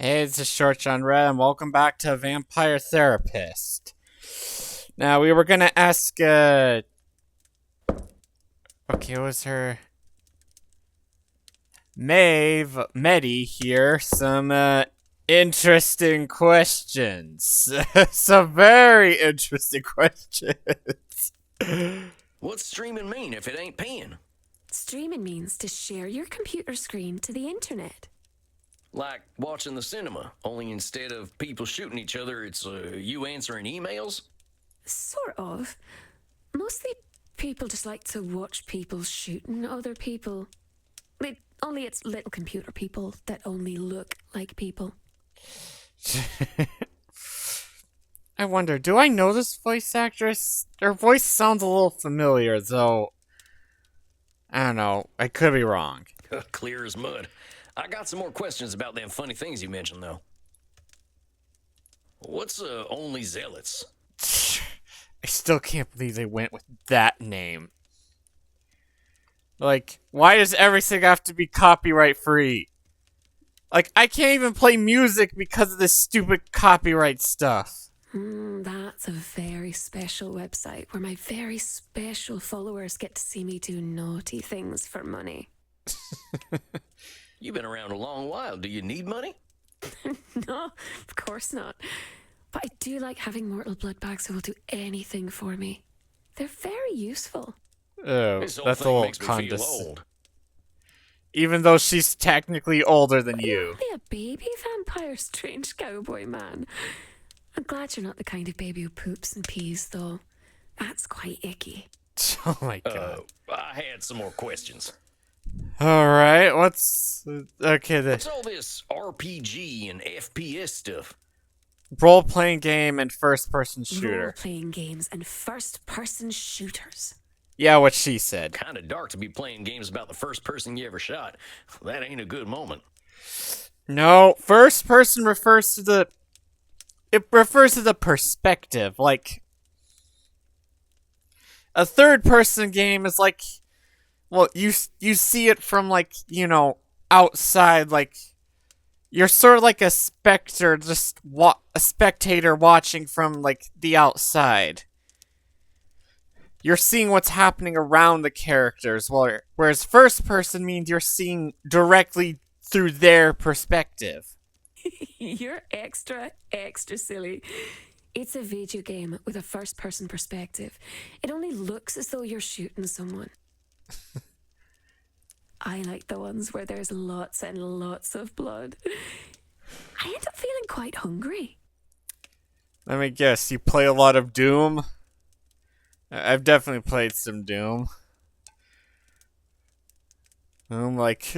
Hey, it's a Short John Red, and welcome back to Vampire Therapist. Now, we were gonna ask, okay, what was her? Medi here, some, interesting questions. Some very interesting questions. What's streaming mean if it ain't paying? Streaming means to share your computer screen to the internet. Like watching the cinema, only instead of people shooting each other, it's you answering emails? Sort of. Mostly people just like to watch people shooting other people. Only it's little computer people that only look like people. I wonder, do I know this voice actress? Her voice sounds a little familiar, though. I don't know. I could be wrong. Clear as mud. I got some more questions about them funny things you mentioned, though. What's Only Zealots? I still can't believe they went with that name. Like, why does everything have to be copyright free? Like, I can't even play music because of this stupid copyright stuff. That's a very special website where my very special followers get to see me do naughty things for money. You've been around a long while. Do you need money? No, of course not. But I do like having mortal blood bags who will do anything for me. They're very useful. Oh, This whole that's a thing little makes me feel condescending. old. Even though she's technically older than you. Only a baby vampire, strange cowboy man. I'm glad you're not the kind of baby who poops and pees, though. That's quite icky. Oh my god. I had some more questions. Alright, what's... Okay, the What's all this RPG and FPS stuff? role-playing game and first-person shooter. Role-playing games and first-person shooters. Yeah, what she said. Kind of dark to be playing games about the first person you ever shot. That ain't a good moment. No, first-person refers to the... It refers to the perspective, like... A third-person game is like... Well, you see it from, like, you know, outside, like... You're sort of like a specter, just a spectator watching from, like, the outside. You're seeing what's happening around the characters, whereas first person means you're seeing directly through their perspective. You're extra silly. It's a video game with a first-person perspective. It only looks as though you're shooting someone. I like the ones where there's lots and lots of blood. I end up feeling quite hungry. Let me guess, you play a lot of Doom? I've definitely played some Doom. Like,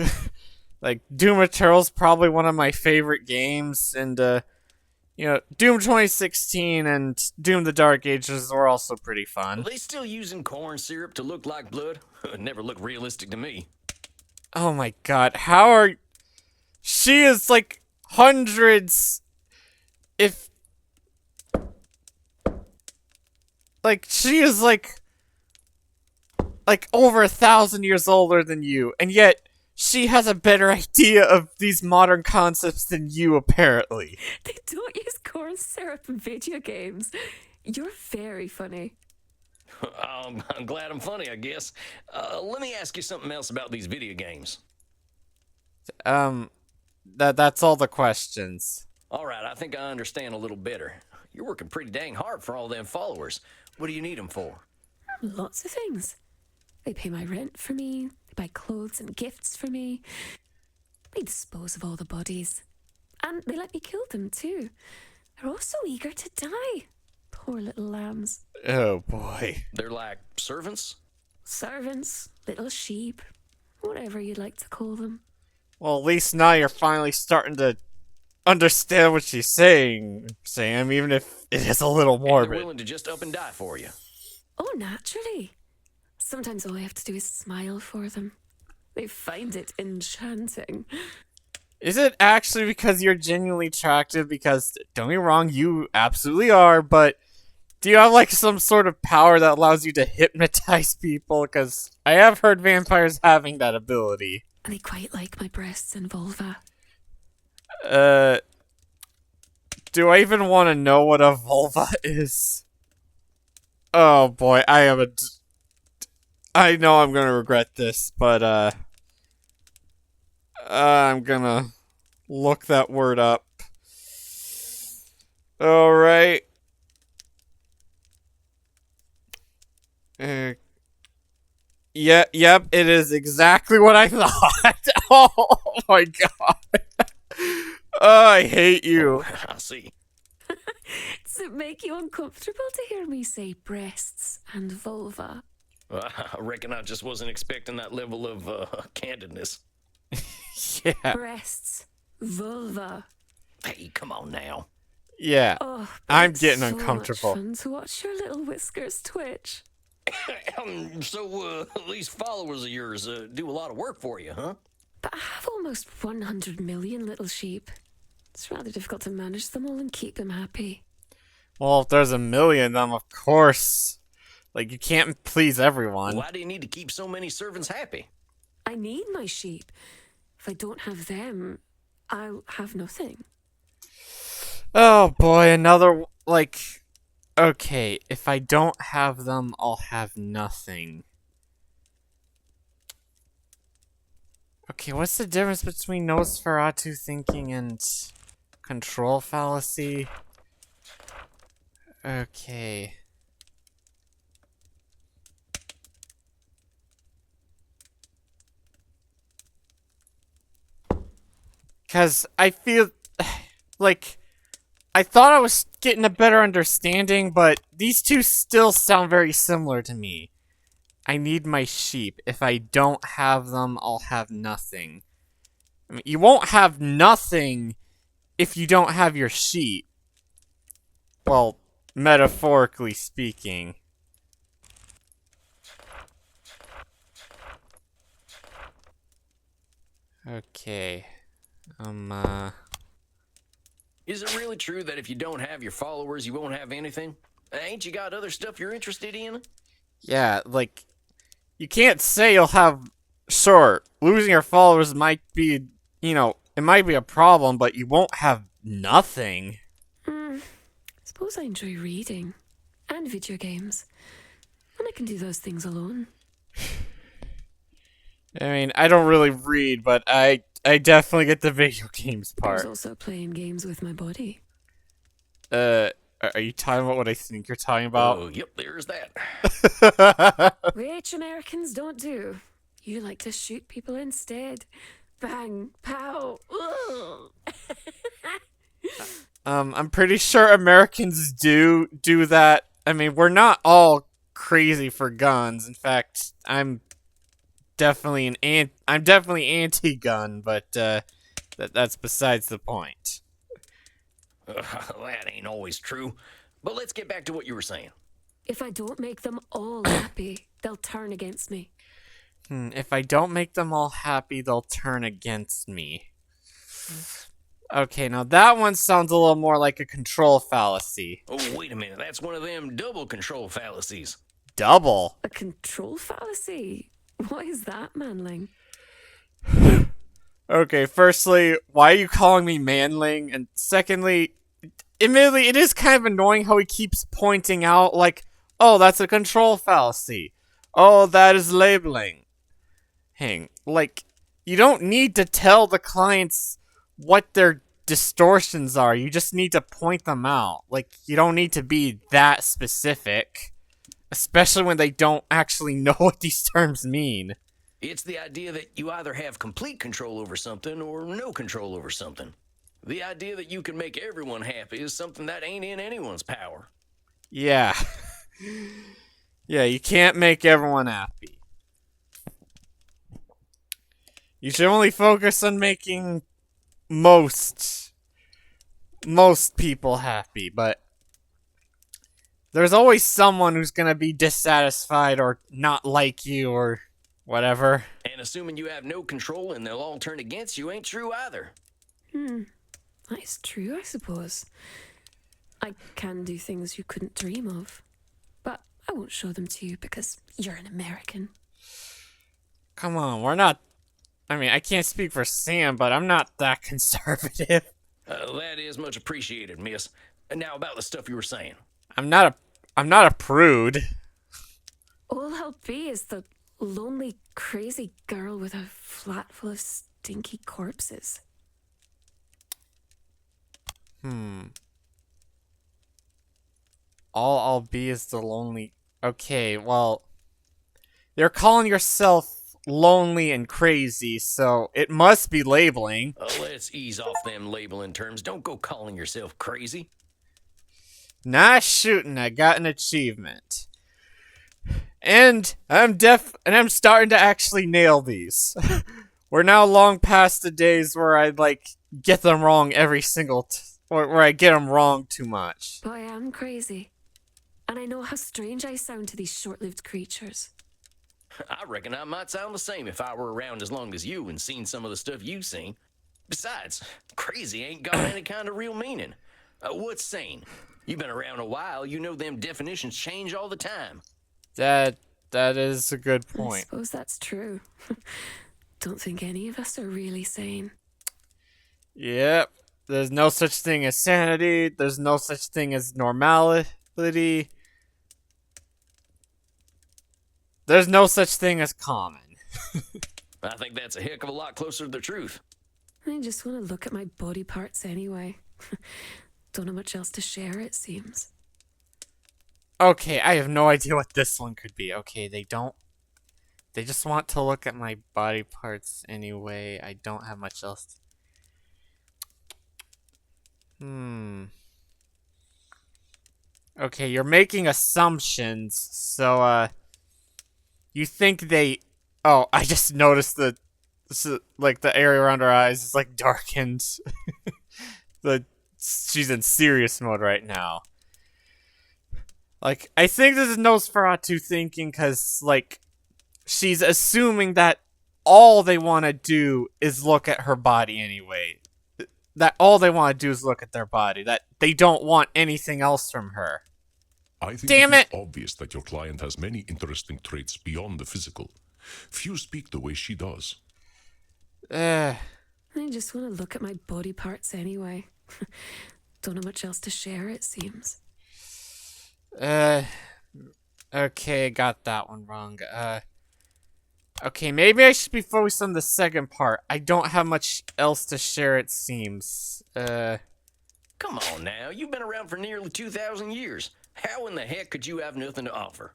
like Doom Eternal's probably one of my favorite games, and you know, Doom 2016 and Doom the Dark Ages were also pretty Are fun. they still using corn syrup to look like blood? Never looked realistic to me. Oh my god, how are... She is like hundreds... If... Like, she is like over 1,000 years older than you, and yet she has a better idea of these modern concepts than you, apparently. They don't use corn syrup in video games. You're very funny. I'm glad I'm funny, I guess. Let me ask you something else about these video games. That's all the questions. All right, I think I understand a little better. You're working pretty dang hard for all them followers. What do you need them for? Lots of things. They pay my rent for me. They buy clothes and gifts for me. They dispose of all the bodies. And they let me kill them, too. They're all so eager to die. Poor little lambs. Oh boy. They're like servants? Servants, little sheep, whatever you'd like to call them. Well, at least now you're finally starting to understand what she's saying, Sam, even if it is a little And they're morbid. willing to just up and die for you. Oh, naturally. Sometimes all I have to do is smile for them. They find it enchanting. Is it actually because you're genuinely attractive? Because, don't get me wrong, you absolutely are, but do you have, like, some sort of power that allows you to hypnotize people? Because I have heard vampires having that ability. And they quite like my breasts and vulva. Do I even want to know what a vulva is? Oh boy, I know I'm gonna regret this, but I'm gonna look that word up. Alright. Yep, it is exactly what I thought. Oh my god. Oh, I hate you. I see. Does it make you uncomfortable to hear me say breasts and vulva? I reckon I just wasn't expecting that level of candidness. Yeah. Breasts, vulva. Hey, come on now. Yeah. Oh, but I'm it's getting so uncomfortable. Much fun to watch your little whiskers twitch. So, these followers of yours do a lot of work for you, huh? But I have almost 100 million little sheep. It's rather difficult to manage them all and keep them happy. Well, if there's a million of them, of course. Like, you can't please everyone. Why do you need to keep so many servants happy? I need my sheep. If I don't have them, I'll have nothing. Oh boy, another, like... Okay, if I don't have them, I'll have nothing. Okay, what's the difference between Nosferatu thinking and control fallacy? Okay. Because I feel like I thought I was getting a better understanding, but these two still sound very similar to me. I need my sheep. If I don't have them, I'll have nothing. I mean, you won't have nothing if you don't have your sheep. Well, metaphorically speaking. Okay. Is it really true that if you don't have your followers, you won't have anything? Ain't you got other stuff you're interested in? Yeah, like, you can't say you'll have... Sure, losing your followers might be, you know, it might be a problem, but you won't have nothing. Suppose I enjoy reading. And video games. And I can do those things alone. I mean, I don't really read, but I definitely get the video games There's part. also playing games with my body. Are you talking about what I think you're talking about? Oh, yep, there's that. Which Americans don't do. You like to shoot people instead. Bang, pow, ugh. I'm pretty sure Americans do that. I mean, we're not all crazy for guns. In fact, I'm definitely anti-gun, but that's besides the point. That ain't always true. But let's get back to what you were saying. If I don't make them all happy, they'll turn against me. If I don't make them all happy, they'll turn against me. Okay, now that one sounds a little more like a control fallacy. Oh, wait a minute. That's one of them double control fallacies. Double? A control fallacy? What is that, Manling? Okay, firstly, why are you calling me manling? And secondly, admittedly, it is kind of annoying how he keeps pointing out, like, oh, that's a control fallacy. Oh, that is labeling. Like, you don't need to tell the clients what their distortions are. You just need to point them out. Like, you don't need to be that specific. Especially when they don't actually know what these terms mean. It's the idea that you either have complete control over something or no control over something. The idea that you can make everyone happy is something that ain't in anyone's power. Yeah. Yeah, you can't make everyone happy. You should only focus on making most people happy, but there's always someone who's gonna be dissatisfied or not like you or whatever. And assuming you have no control and they'll all turn against you ain't true either. That's true, I suppose. I can do things you couldn't dream of. But I won't show them to you because you're an American. Come on, we're not... I mean, I can't speak for Sam, but I'm not that conservative. That is much appreciated, miss. And now about the stuff you were saying. I'm not a prude. All I'll be is the lonely, crazy girl with a flat full of stinky corpses. All I'll be is the lonely. Okay, well, you're calling yourself lonely and crazy, so it must be labeling. Let's ease off them labeling terms. Don't go calling yourself crazy. Nice shooting, I got an achievement. And I'm starting to actually nail these. We're now long past the days where I get them wrong every single or where I get them wrong too much. But I am crazy. And I know how strange I sound to these short-lived creatures. I reckon I might sound the same if I were around as long as you and seen some of the stuff you've seen. Besides, crazy ain't got any kind of real meaning. What's sane? You've been around a while, you know them definitions change all the time. That is a good I point. suppose that's true. Don't think any of us are really sane. Yep. There's no such thing as sanity. There's no such thing as normality. There's no such thing as common. I think that's a heck of a lot closer to the truth. I just want to look at my body parts anyway. Don't have much else to share, it seems. Okay, I have no idea what this one could be. Okay, they just want to look at my body parts anyway. I don't have much else. Okay, you're making assumptions, so, you think they... Oh, I just noticed the area around her eyes is, darkened. She's in serious mode right now. I think this is Nosferatu thinking, because, she's assuming that all they want to do is look at her body anyway. That all they want to do is look at their body. That they don't want anything else from her. I think Damn it it! is obvious that your client has many interesting traits beyond the physical. Few speak the way she does. I just want to look at my body parts anyway. Don't have much else to share, it seems. Okay, got that one wrong. Okay, maybe I should be focused on the second part. I don't have much else to share, it seems. Come on now, you've been around for nearly 2,000 years. How in the heck could you have nothing to offer?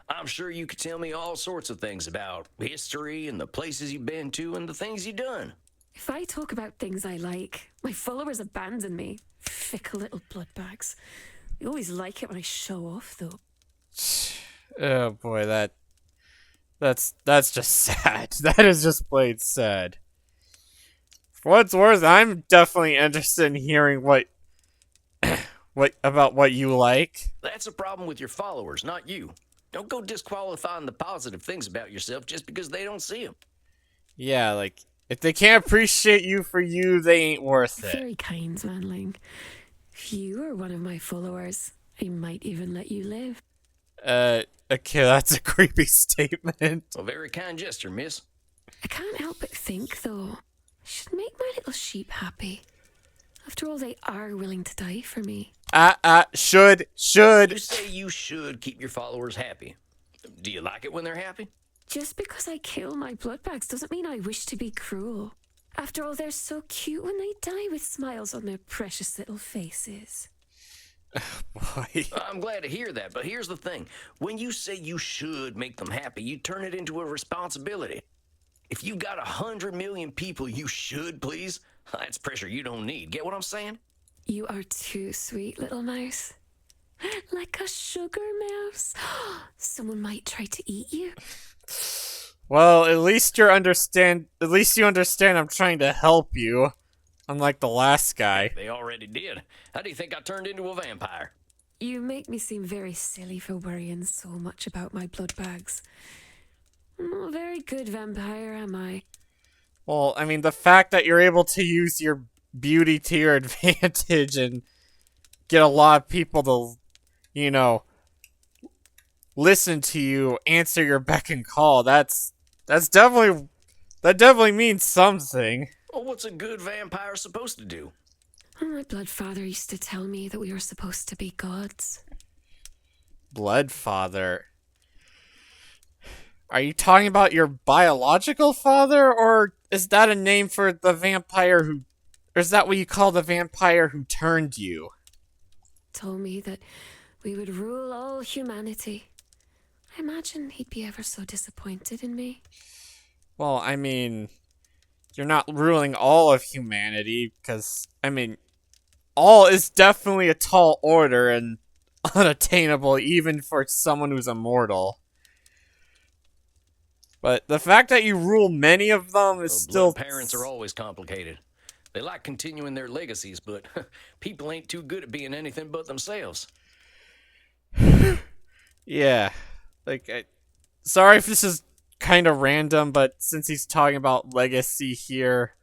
I'm sure you could tell me all sorts of things about history and the places you've been to and the things you've done. If I talk about things I like, my followers abandon me. Fickle little bloodbags. They always like it when I show off, though. Oh boy, that's just sad. That is just plain sad. For what it's worth, I'm definitely interested in hearing what about what you like. That's a problem with your followers, not you. Don't go disqualifying the positive things about yourself just because they don't see them. Yeah, if they can't appreciate you for you, they ain't worth it. Very kind, Manling. If you were one of my followers, I might even let you live. Okay, that's a creepy statement. A very kind gesture, miss. I can't help but think, though, I should make my little sheep happy. After all, they are willing to die for me. Should. You say you should keep your followers happy. Do you like it when they're happy? Just because I kill my bloodbags doesn't mean I wish to be cruel. After all, they're so cute when they die with smiles on their precious little faces. Boy. I'm glad to hear that, but here's the thing. When you say you should make them happy, you turn it into a responsibility. If you got 100 million people you should please, that's pressure you don't need. Get what I'm saying? You are too sweet, little mouse. Like a sugar mouse. Someone might try to eat you. Well, at least you understand I'm trying to help you. Unlike the last guy. They already did. How do you think I turned into a vampire? You make me seem very silly for worrying so much about my blood bags. I'm not a very good vampire, am I? Well, I mean, the fact that you're able to use your beauty to your advantage and get a lot of people to, listen to you, answer your beck and call, that definitely means something. Well, what's a good vampire supposed to do? My blood father used to tell me that we were supposed to be gods. Bloodfather. Are you talking about your biological father, or is that a name for the vampire who... Or is that what you call the vampire who turned you? Told me that we would rule all humanity. I imagine he'd be ever so disappointed in me. Well, I mean... You're not ruling all of humanity, because, I mean... All is definitely a tall order and unattainable even for someone who's immortal. But the fact that you rule many of them is still... Parents are always complicated. They like continuing their legacies, but people ain't too good at being anything but themselves. Yeah. Like, sorry if this is kind of random, but since he's talking about legacy here,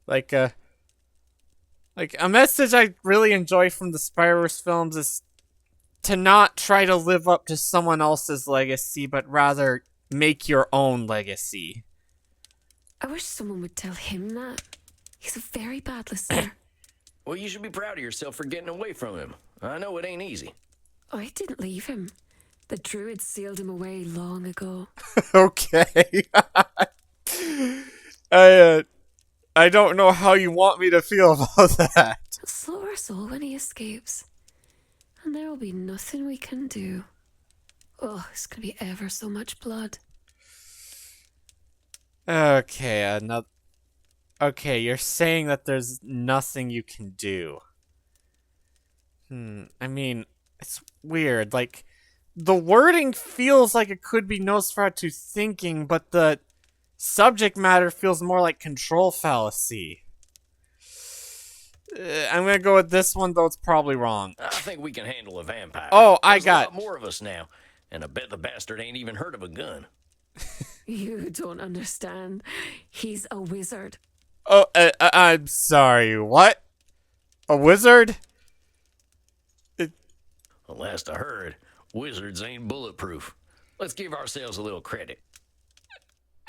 like a message I really enjoy from the Spider-Verse films is to not try to live up to someone else's legacy, but rather make your own legacy. I wish someone would tell him that. He's a very bad listener. Well, you should be proud of yourself for getting away from him. I know it ain't easy. I didn't leave him. The druid sealed him away long ago. Okay. I don't know how you want me to feel about that. He'll slow our soul when he escapes. And there will be nothing we can do. Oh, it's gonna be ever so much blood. Okay, Okay, you're saying that there's nothing you can do. I mean, it's weird. Like, the wording feels like it could be Nosferatu thinking, but the subject matter feels more like control fallacy. I'm gonna go with this one, though it's probably wrong. I think we can handle a vampire. Oh, There's a lot more of us now, and I bet the bastard ain't even heard of a gun. You don't understand. He's a wizard. Oh, I'm sorry, what? A wizard? Well, last I heard, wizards ain't bulletproof. Let's give ourselves a little credit.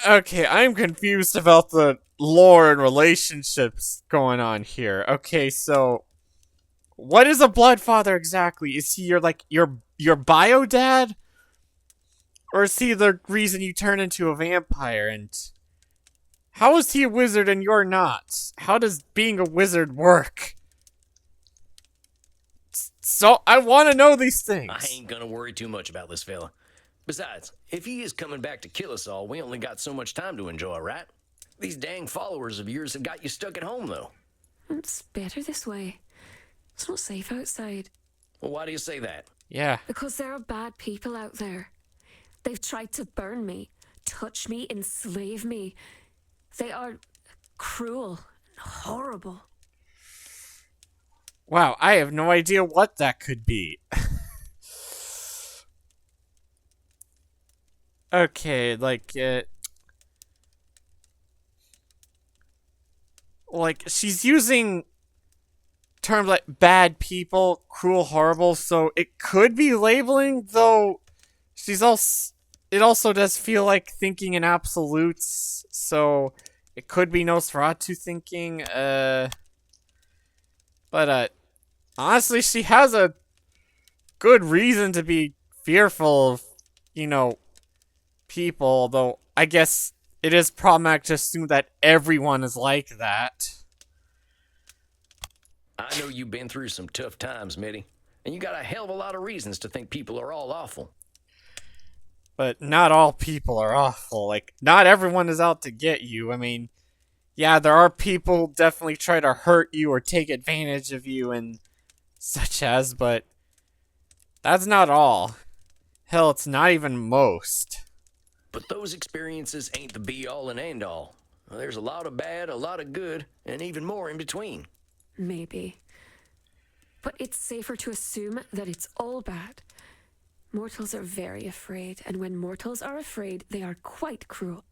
Okay, I'm confused about the lore and relationships going on here. Okay, so what is a bloodfather exactly? Is he your bio dad? Or is he the reason you turn into a vampire? And how is he a wizard and you're not? How does being a wizard work? So I want to know these things. I ain't gonna worry too much about this fella. Besides, if he is coming back to kill us all, we only got so much time to enjoy, right? These dang followers of yours have got you stuck at home, though. It's better this way. It's not safe outside. Well, why do you say that? Yeah. Because there are bad people out there. They've tried to burn me, touch me, enslave me. They are cruel and horrible. Wow, I have no idea what that could be. Okay, like she's using terms like bad people, cruel, horrible, so it could be labeling, though it also does feel like thinking in absolutes, so it could be Nosferatu thinking, but honestly, she has a good reason to be fearful of, people, though I guess it is problematic to assume that everyone is like that. I know you've been through some tough times, Mitty, and you got a hell of a lot of reasons to think people are all awful. But not all people are awful. Like, not everyone is out to get you. I mean, yeah, there are people who definitely try to hurt you or take advantage of you and such as, but that's not all. Hell, it's not even most. But those experiences ain't the be-all and end-all. There's a lot of bad, a lot of good, and even more in between. Maybe. But it's safer to assume that it's all bad. Mortals are very afraid, and when mortals are afraid, they are quite cruel.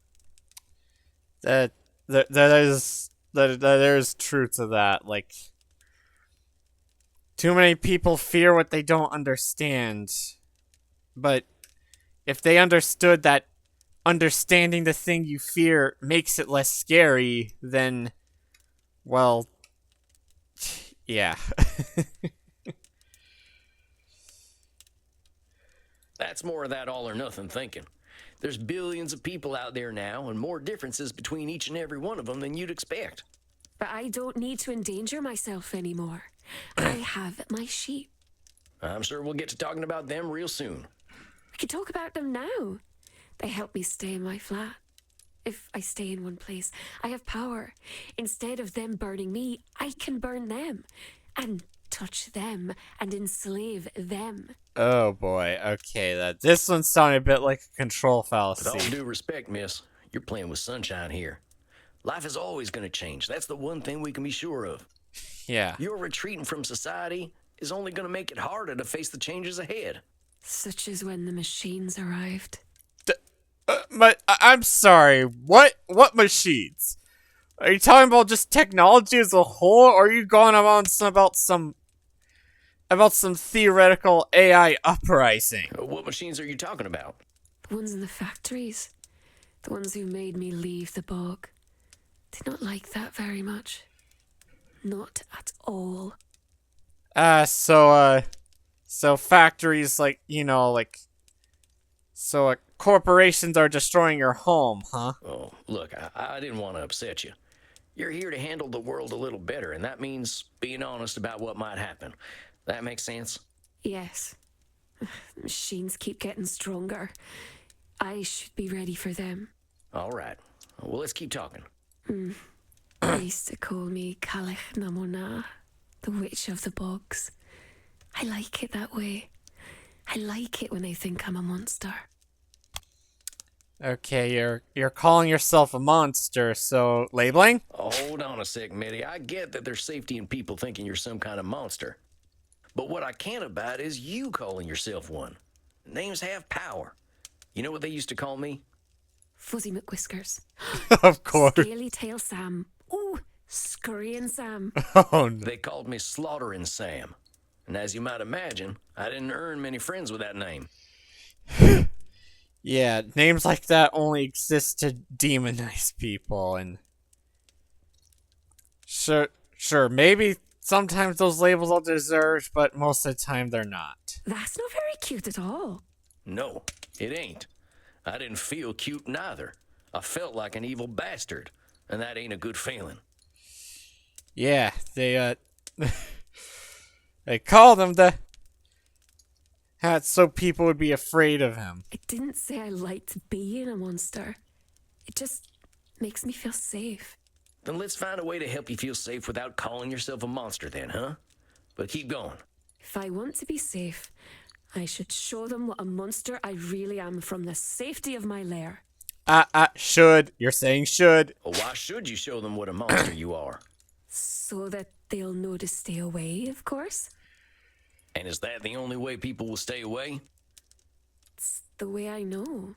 That is there's truth to that. Like, too many people fear what they don't understand. But if they understood that understanding the thing you fear makes it less scary, then, well, Yeah. That's more of that all or nothing thinking. There's billions of people out there now, and more differences between each and every one of them than you'd expect. But I don't need to endanger myself anymore. I have my sheep. I'm sure we'll get to talking about them real soon. We could talk about them now. They help me stay in my flat. If I stay in one place, I have power. Instead of them burning me, I can burn them. And touch them and enslave them. Oh boy. Okay, this one sounded a bit like a control With all fallacy. due respect, miss, you're playing with sunshine here. Life is always going to change. That's the one thing we can be sure of. Yeah. Your retreating from society is only going to make it harder to face the changes ahead. Such as when the machines arrived. I'm sorry. What machines? Are you talking about just technology as a whole, or are you going on about some theoretical AI uprising? What machines are you talking about? The ones in the factories. The ones who made me leave the bog. Did not like that very much. Not at all. So factories corporations are destroying your home, huh? Oh, look, I didn't want to upset you. You're here to handle the world a little better, and that means being honest about what might happen. That makes sense? Yes. The machines keep getting stronger. I should be ready for them. All right. Well, let's keep talking. They used to call me Calich Namona, the witch of the bogs. I like it that way. I like it when they think I'm a monster. Okay, you're calling yourself a monster, so labeling? Oh, hold on a sec, Mitty. I get that there's safety in people thinking you're some kind of monster. But what I can't abide is you calling yourself one. Names have power. You know what they used to call me? Fuzzy McWhiskers. Of course. Scaly Tail Sam. Ooh, Scurrying Sam. Oh no. They called me Slaughtering Sam. And as you might imagine, I didn't earn many friends with that name. Yeah, names like that only exist to demonize people, and sure, maybe sometimes those labels are deserved, but most of the time they're not. That's not very cute at all. No, it ain't. I didn't feel cute neither. I felt like an evil bastard, and that ain't a good feeling. Yeah, they they called him the hat so people would be afraid of him. I didn't say I liked being a monster. It just makes me feel safe. Then let's find a way to help you feel safe without calling yourself a monster then, huh? But keep going. If I want to be safe, I should show them what a monster I really am from the safety of my lair. Should. You're saying should. Well, why should you show them what a monster you are? So that they'll know to stay away, of course. And is that the only way people will stay away? It's the way I know.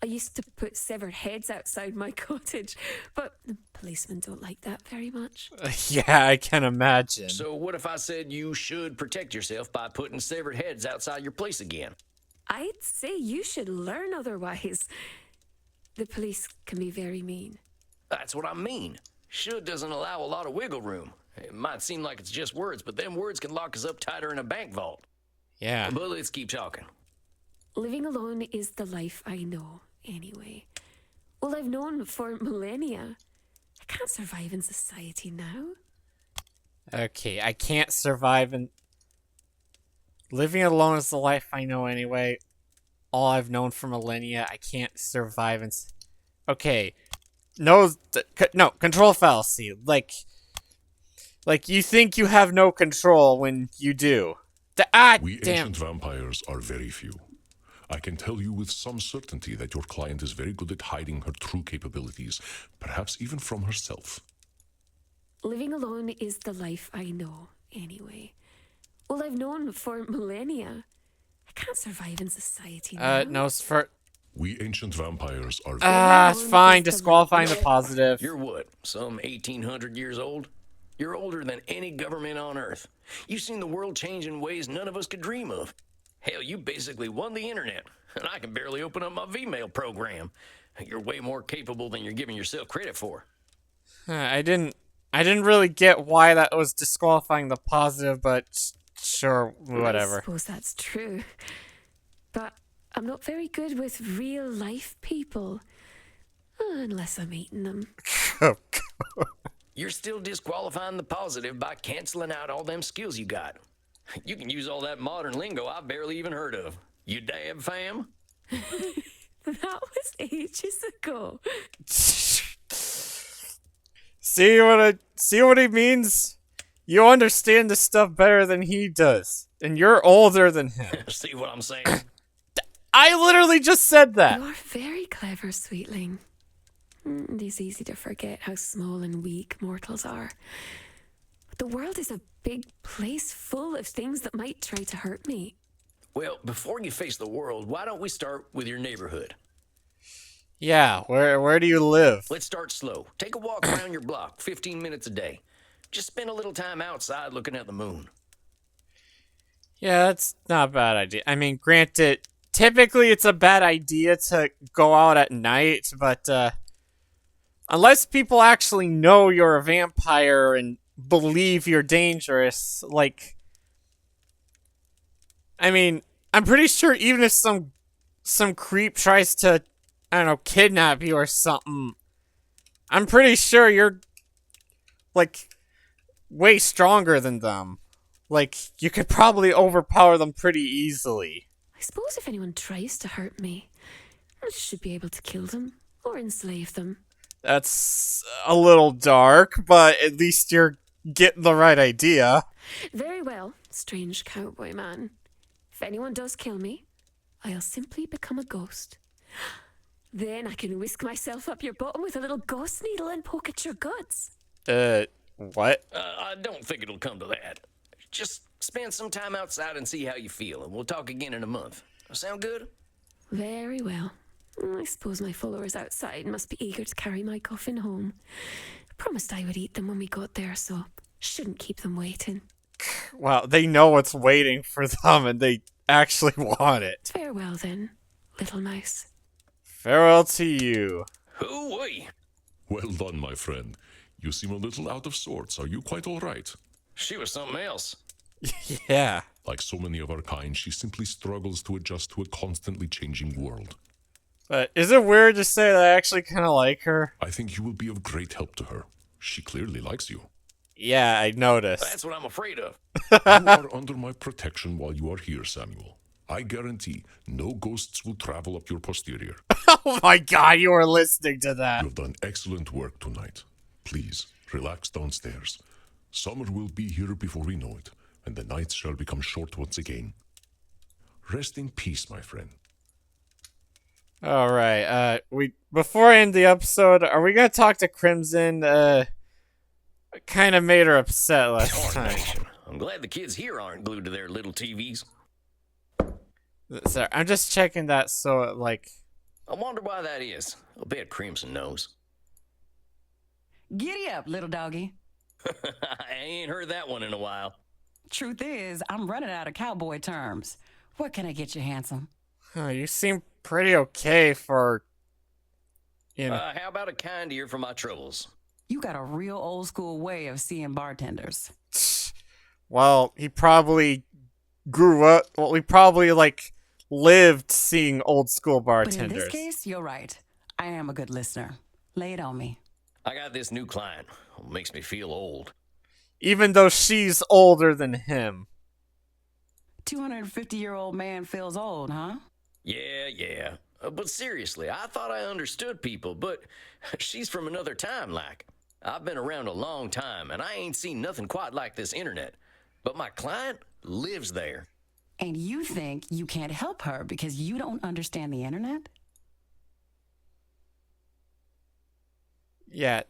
I used to put severed heads outside my cottage, but the policemen don't like that very much. Yeah, I can imagine. So what if I said you should protect yourself by putting severed heads outside your place again? I'd say you should learn otherwise. The police can be very mean. That's what I mean. Should doesn't allow a lot of wiggle room. It might seem like it's just words, but them words can lock us up tighter in a bank vault. Yeah. But let's keep talking. Living alone is the life I know, anyway. Well, I've known for millennia. I can't survive in society now. Okay, I can't survive in... Living alone is the life I know anyway. All I've known for millennia, I can't survive in... Okay. No, control fallacy. Like, you think you have no control when you do. We Damn. ancient vampires are very few. I can tell you with some certainty that your client is very good at hiding her true capabilities, perhaps even from herself. Living alone is the life I know, anyway. Well, I've known for millennia. I can't survive in society now. No, it's for... We ancient vampires are it's fine. Disqualifying the positive. You're what, some 1,800 years old? You're older than any government on Earth. You've seen the world change in ways none of us could dream of. Hell, you basically won the internet, and I can barely open up my Vmail program. You're way more capable than you're giving yourself credit for. I didn't I didn't really get why that was disqualifying the positive, but sure, I whatever. suppose that's true. But I'm not very good with real life people. Unless I'm eating them. You're still disqualifying the positive by canceling out all them skills you got. You can use all that modern lingo I've barely even heard of. You dab fam? That was ages ago. See what he means? You understand this stuff better than he does. And you're older than him. See what I'm saying? I literally just said that. You are very clever, sweetling. It is easy to forget how small and weak mortals are. But the world is a big place full of things that might try to hurt me. Well, before you face the world, why don't we start with your neighborhood? Yeah, where do you live? Let's start slow. Take a walk around your block, 15 minutes a day. Just spend a little time outside looking at the moon. Yeah, that's not a bad idea. I mean, granted, typically it's a bad idea to go out at night, but unless people actually know you're a vampire and believe you're dangerous, like, I mean, I'm pretty sure even if some creep tries to, I don't know, kidnap you or something, I'm pretty sure you're, like, way stronger than them. Like, you could probably overpower them pretty easily. I suppose if anyone tries to hurt me, I should be able to kill them or enslave them. That's a little dark, but at least you're getting the right idea. Very well, strange cowboy man. If anyone does kill me, I'll simply become a ghost. Then I can whisk myself up your bottom with a little ghost needle and poke at your guts. What? I don't think it'll come to that. Just spend some time outside and see how you feel, and we'll talk again in a month. Sound good? Very well. I suppose my followers outside must be eager to carry my coffin home. I promised I would eat them when we got there, so shouldn't keep them waiting. Well, they know what's waiting for them, and they actually want it. Farewell then, little mouse. Farewell to you. Hoo-wee! Well done, my friend. You seem a little out of sorts. Are you quite all right? She was something else. Yeah. Like so many of our kind, she simply struggles to adjust to a constantly changing world. But is it weird to say that I actually kind of like her? I think you will be of great help to her. She clearly likes you. Yeah, I noticed. That's what I'm afraid of. You are under my protection while you are here, Samuel. I guarantee no ghosts will travel up your posterior. Oh my god, you were listening to that. You have done excellent work tonight. Please, relax downstairs. Summer will be here before we know it, and the nights shall become short once again. Rest in peace, my friend. Alright, before I end the episode, are we gonna talk to Crimson? Kind of made her upset last time. Darnation. I'm glad the kids here aren't glued to their little TVs. Sorry, I'm just checking that so, I wonder why that is. I'll bet Crimson knows. Giddy up, little doggy. I ain't heard that one in a while. Truth is, I'm running out of cowboy terms. What can I get you, handsome? you seem pretty okay for, How about a kind ear for my troubles? You got a real old school way of seeing bartenders. Well, he probably grew up, he probably, lived seeing old school But in bartenders. this case, you're right. I am a good listener. Lay it on me. I got this new client. Makes me feel old. Even though she's older than him. 250-year-old man feels old, huh? Yeah. But seriously, I thought I understood people, but she's from another time, like. I've been around a long time, and I ain't seen nothing quite like this internet. But my client lives there. And you think you can't help her because you don't understand the internet? Yeah,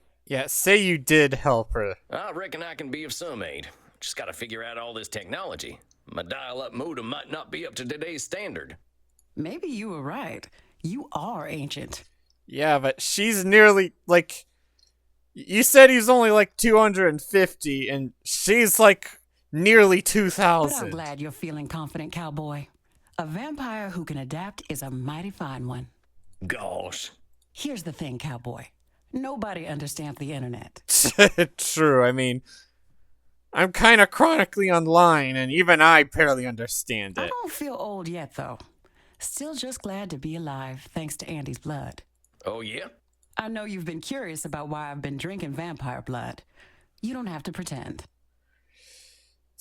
say you did help her. I reckon I can be of some aid. Just gotta figure out all this technology. My dial-up modem might not be up to today's standard. Maybe you were right. You are ancient. Yeah, but she's nearly, you said he's only, 250, and she's, nearly But 2,000. I'm glad you're feeling confident, cowboy. A vampire who can adapt is a mighty fine one. Gosh. Here's the thing, cowboy. Nobody understands the internet. True. I mean, I'm kind of chronically online, and even I barely understand I it. don't feel old yet, though. Still just glad to be alive, thanks to Andy's blood. Oh, yeah? I know you've been curious about why I've been drinking vampire blood. You don't have to pretend.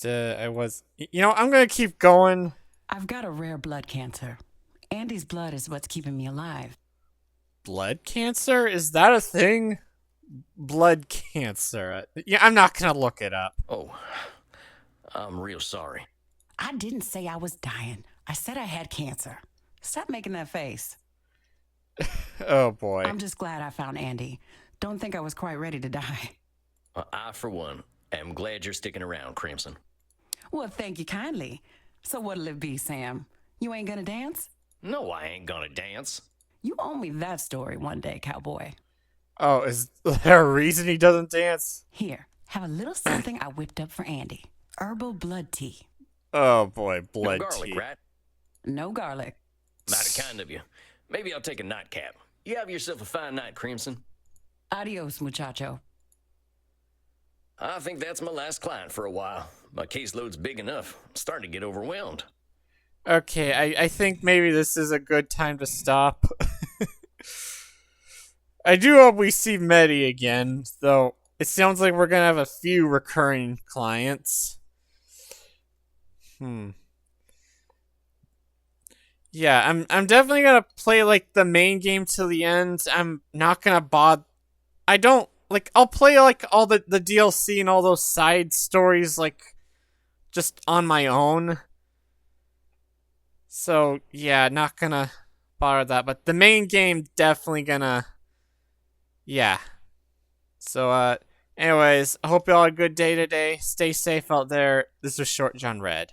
I'm gonna keep going. I've got a rare blood cancer. Andy's blood is what's keeping me alive. Blood cancer? Is that a thing? Blood cancer. Yeah, I'm not gonna look it up. Oh, I'm real sorry. I didn't say I was dying. I said I had cancer. Stop making that face. Oh boy. I'm just glad I found Andy. Don't think I was quite ready to die. I, for one, am glad you're sticking around, Crimson. Well, thank you kindly. So what'll it be, Sam? You ain't gonna dance? No, I ain't gonna dance. You owe me that story one day, cowboy. Oh, is there a reason he doesn't dance? Here, have a little something I whipped up for Andy. Herbal blood tea. Oh boy, No blood garlic, tea. right? No garlic. Mighty kind of you. Maybe I'll take a nightcap. You have yourself a fine night, Crimson. Adios, muchacho. I think that's my last client for a while. My caseload's big enough. I'm starting to get overwhelmed. Okay, I think maybe this is a good time to stop. I do hope we see Medi again, though it sounds like we're gonna have a few recurring clients. Yeah, I'm definitely gonna play like the main game till the end. I'm not gonna bother. I don't like. I'll play like all the DLC and all those side stories like just on my own. So yeah, not gonna bother that. But the main game definitely gonna. Yeah. So anyways, I hope you all had a good day today. Stay safe out there. This was Short John Red.